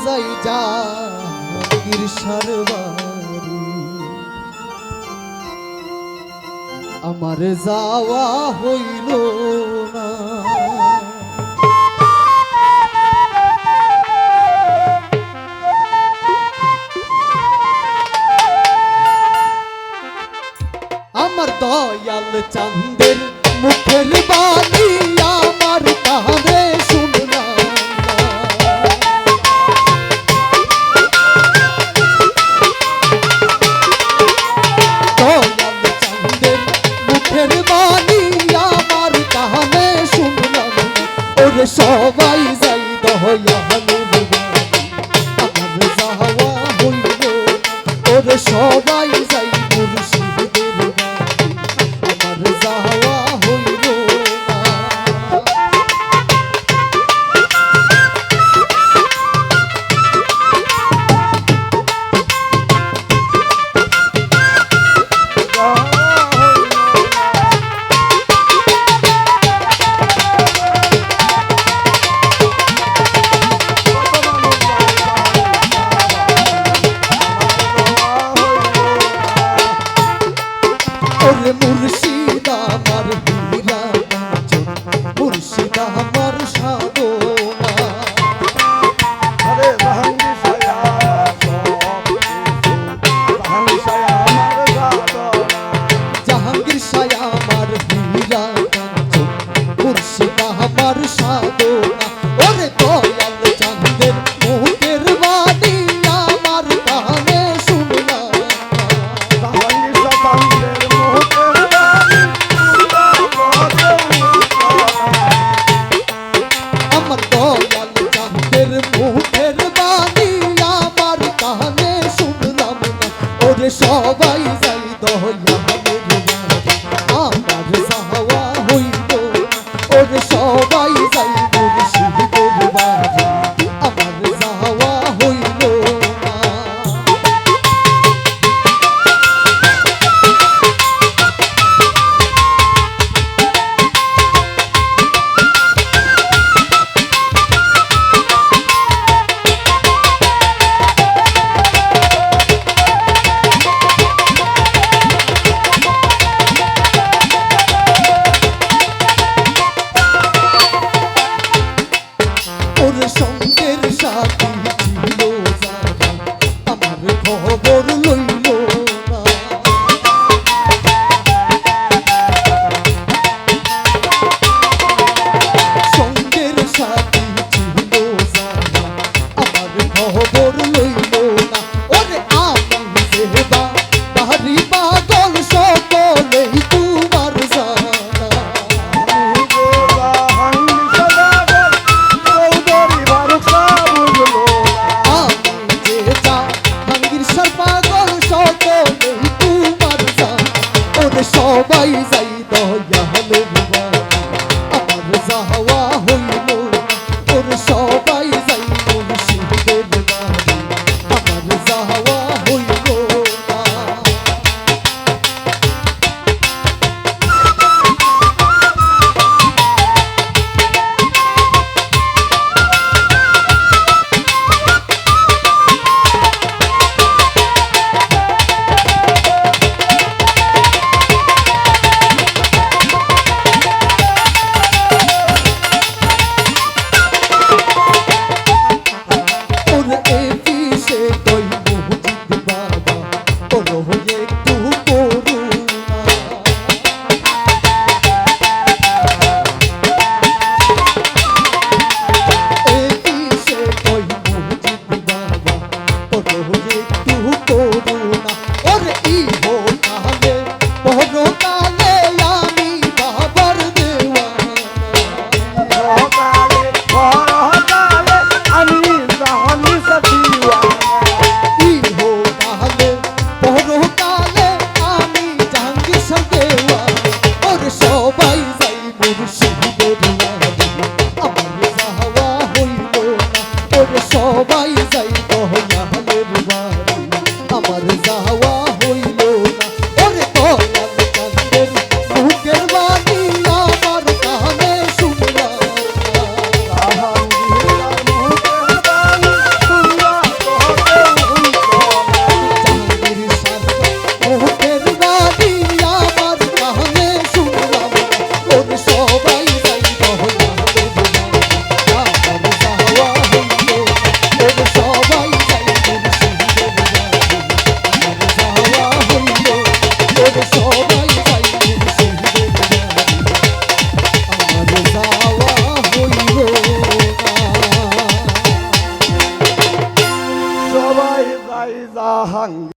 যাই জাহাঙ্গীর সরবারি আমার যাওয়া হইল না। আমার দয়াল চাঁদের মুখের বাণী আমার কানে শুনলাম দয়াল চাঁদের মুখের বাণী আমার কানে শুনলাম ওরে সবাই যাই দয়ালের বাড়ি আমার যাওয়া হইল ওরে সবাই যাই মুর্শিদের আমার যাওয়া হইল না। ওরে মুর্শিদ আমার হীরা কাঞ্চন মুর্শিদ আমার সাধনা আরে জাহাঙ্গীর ছায়া আমার সাধনা জাহাঙ্গীর ছায়া আমার হীরা কাঞ্চন মুর্শিদ আমার সাধনা ওরে দয়াল চাঁদের মুখের বাণী আমার কানে শুনলাম আমার দয়াল চাঁদের মুখের বাণী আমার কানে শুনলাম না ওরে সবাই যাই দয়ালের বাড়ি আমার যাওয়া হইল ওরে সবাই যাই মুর্শিদের বাড়ি আমার যাওয়া হইল না। ওর সঙ্গের সাথী ছিল যারা আমার খবর লইল না সঙ্গের সাথী ছিল যারা আমার খবর লইল না ওরে আমি যে বাহারি পাগল সকলেই তোমার জানা সবাই যাই দয়ালের বাড়ি আমার যাওয়া হইল ওরে সবাই যাই মুর্শিদের বাড়ি আমার যাওয়া হইল না। সবাই যাই দয়ালের বাড়ি আমার যাওয়া